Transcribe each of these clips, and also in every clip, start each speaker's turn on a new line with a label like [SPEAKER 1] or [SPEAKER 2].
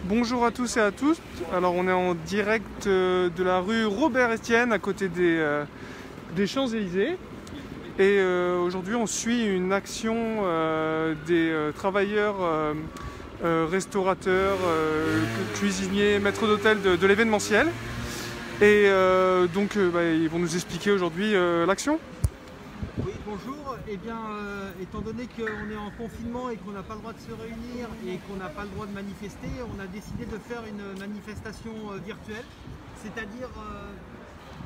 [SPEAKER 1] Bonjour à tous et à tous. Alors on est en direct de la rue Robert-Estienne à côté des Champs-Élysées. Et aujourd'hui on suit une action des travailleurs, restaurateurs, cuisiniers, maîtres d'hôtel de l'événementiel. Et donc ils vont nous expliquer aujourd'hui l'action.
[SPEAKER 2] Oui, bonjour. Eh bien, étant donné qu'on est en confinement et qu'on n'a pas le droit de se réunir et qu'on n'a pas le droit de manifester, on a décidé de faire une manifestation virtuelle, c'est-à-dire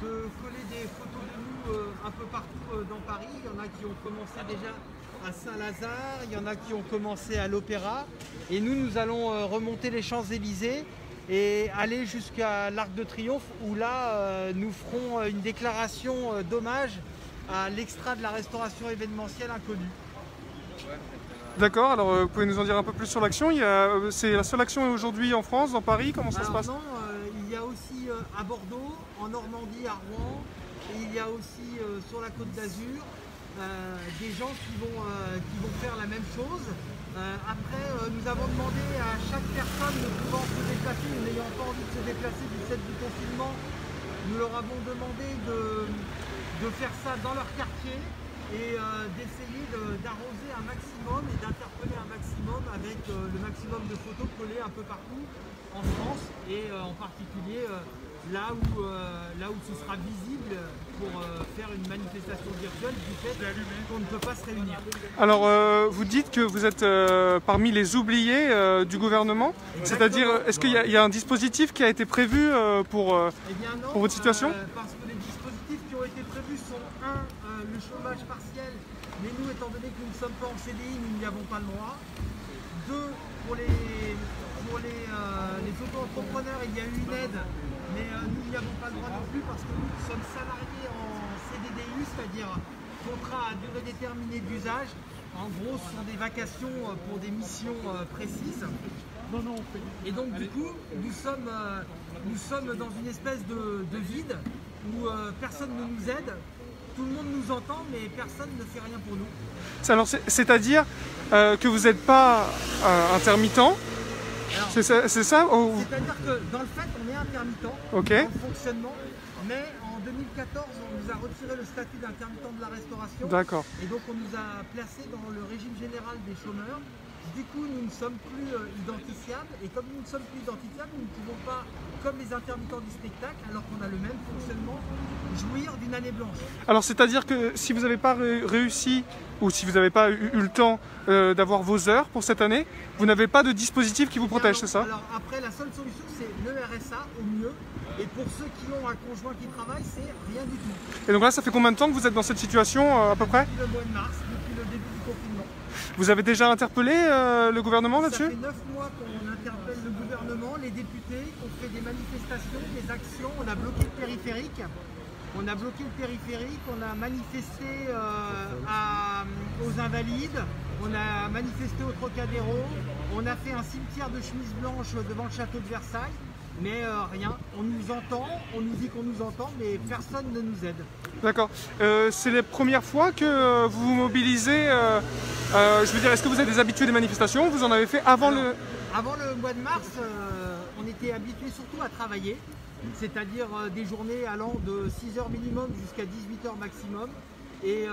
[SPEAKER 2] de coller des photos de nous un peu partout dans Paris. Il y en a qui ont commencé déjà à Saint-Lazare, il y en a qui ont commencé à l'Opéra, et nous allons remonter les Champs-Élysées et aller jusqu'à l'Arc de Triomphe où là, nous ferons une déclaration d'hommage à l'extra de la restauration événementielle inconnue.
[SPEAKER 1] D'accord, alors vous pouvez nous en dire un peu plus sur l'action. C'est la seule action aujourd'hui en France, dans Paris, comment ça se passe?
[SPEAKER 2] Non, il y a aussi à Bordeaux, en Normandie, à Rouen, et il y a aussi sur la Côte d'Azur des gens qui vont faire la même chose. Après, nous avons demandé à chaque personne ne pouvant se déplacer, n'ayant pas envie de se déplacer du fait du confinement, nous leur avons demandé de faire ça dans leur quartier et d'essayer d'arroser un maximum et d'interpeller un maximum avec le maximum de photos collées un peu partout en France et en particulier là où ce sera visible pour faire une manifestation virtuelle du fait qu'on ne peut pas se réunir.
[SPEAKER 1] Alors vous dites que vous êtes parmi les oubliés du gouvernement, c'est-à-dire est-ce qu'il y a un dispositif qui a été prévu pour votre situation?
[SPEAKER 2] Parce que les dispositifs qui ont été prévus sont le chômage partiel, mais nous étant donné que nous ne sommes pas en CDI, nous n'y avons pas le droit. 2, pour les auto-entrepreneurs, il y a eu une aide, mais nous n'y avons pas le droit non plus parce que nous sommes salariés en CDDU, c'est-à-dire contrat à durée déterminée d'usage. En gros, ce sont des vacations pour des missions précises. Et donc du coup, nous sommes dans une espèce de vide où personne ne nous aide. Tout le monde nous entend, mais personne ne fait rien pour nous.
[SPEAKER 1] Alors, c'est-à-dire que vous n'êtes pas intermittent? C'est ça
[SPEAKER 2] C'est-à-dire que dans le fait, on est intermittent dans le fonctionnement, mais en 2014, on nous a retiré le statut d'intermittent de la restauration.
[SPEAKER 1] D'accord.
[SPEAKER 2] Et donc, on nous a placés dans le régime général des chômeurs. Du coup, nous ne sommes plus identifiables, et comme nous ne sommes plus identifiables, nous ne pouvons pas, comme les intermittents du spectacle, alors qu'on a le même fonctionnement, jouir d'une année blanche. Alors
[SPEAKER 1] c'est-à-dire que si vous n'avez pas réussi, ou si vous n'avez pas eu le temps d'avoir vos heures pour cette année, vous n'avez pas de dispositif qui vous protège, c'est ça?
[SPEAKER 2] Alors après, la seule solution, c'est le RSA au mieux, et pour ceux qui ont un conjoint qui travaille, c'est rien du tout.
[SPEAKER 1] Et donc là, ça fait combien de temps que vous êtes dans cette situation à peu près?
[SPEAKER 2] Depuis le mois de mars, depuis le début du confinement.
[SPEAKER 1] Vous avez déjà interpellé le gouvernement là-dessus?
[SPEAKER 2] Ça fait 9 mois qu'on interpelle le gouvernement, les députés, qu'on fait des manifestations, des actions. On a bloqué le périphérique. On a bloqué le périphérique, on a manifesté aux Invalides, on a manifesté au Trocadéro, on a fait un cimetière de chemises blanches devant le château de Versailles. Mais rien, on nous entend, on nous dit qu'on nous entend, mais personne ne nous aide. D'accord.
[SPEAKER 1] C'est les premières fois que vous vous mobilisez. Je veux dire, est-ce que vous êtes des habitués des manifestations? Vous en avez fait avant le...
[SPEAKER 2] Avant le mois de mars, on était habitués surtout à travailler, c'est-à-dire des journées allant de 6 heures minimum jusqu'à 18 heures maximum. Et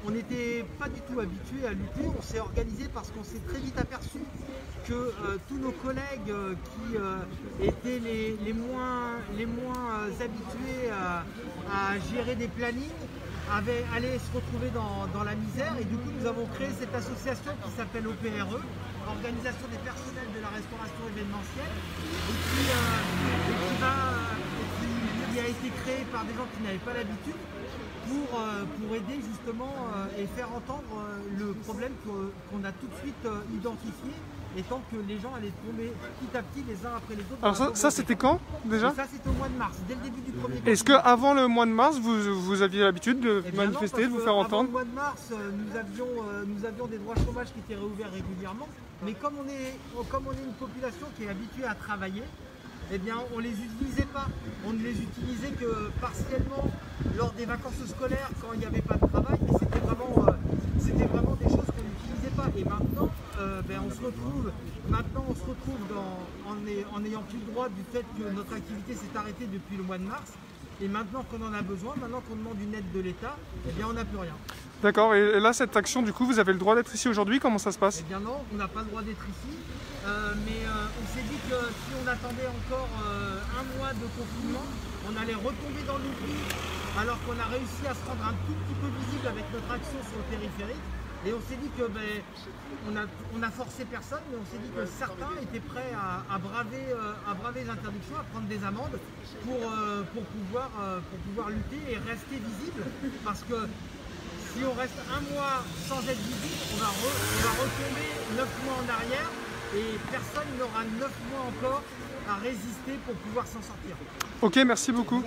[SPEAKER 2] on n'était pas du tout habitué à lutter, on s'est organisé parce qu'on s'est très vite aperçu que tous nos collègues qui étaient les moins habitués à gérer des plannings allaient se retrouver dans la misère, et du coup nous avons créé cette association qui s'appelle OPRE, Organisation des personnels de la restauration événementielle, qui a été créée par des gens qui n'avaient pas l'habitude pour aider justement et faire entendre le problème qu'on a tout de suite identifié, étant que les gens allaient tomber petit à petit les uns après les autres.
[SPEAKER 1] Alors ça c'était quand déjà?
[SPEAKER 2] Ça c'était au mois de mars, dès le début du premier.
[SPEAKER 1] Est-ce qu'avant le mois de mars, vous aviez l'habitude de manifester, de vous faire entendre?
[SPEAKER 2] Avant le mois de mars, nous avions des droits chômage qui étaient réouverts régulièrement, mais comme on est une population qui est habituée à travailler, eh bien, on ne les utilisait pas. On ne les utilisait que partiellement lors des vacances scolaires quand il n'y avait pas de travail, mais c'était vraiment des choses qu'on n'utilisait pas. Et maintenant, on se retrouve, maintenant on se retrouve en n'ayant plus le droit du fait que notre activité s'est arrêtée depuis le mois de mars. Et maintenant qu'on en a besoin, maintenant qu'on demande une aide de l'État, eh bien on n'a plus rien.
[SPEAKER 1] D'accord, et là cette action du coup vous avez le droit d'être ici aujourd'hui, comment ça se passe?
[SPEAKER 2] Eh bien non, on n'a pas le droit d'être ici, mais on s'est dit que si on attendait encore un mois de confinement, on allait retomber dans l'oubli alors qu'on a réussi à se rendre un tout petit peu visible avec notre action sur le périphérique. Et on s'est dit que on a forcé personne, mais on s'est dit que certains étaient prêts à braver les interdictions, à prendre des amendes pour pouvoir lutter et rester visible. Parce que si on reste un mois sans être visible, on va retomber 9 mois en arrière et personne n'aura 9 mois encore à résister pour pouvoir s'en sortir.
[SPEAKER 1] Ok, merci beaucoup.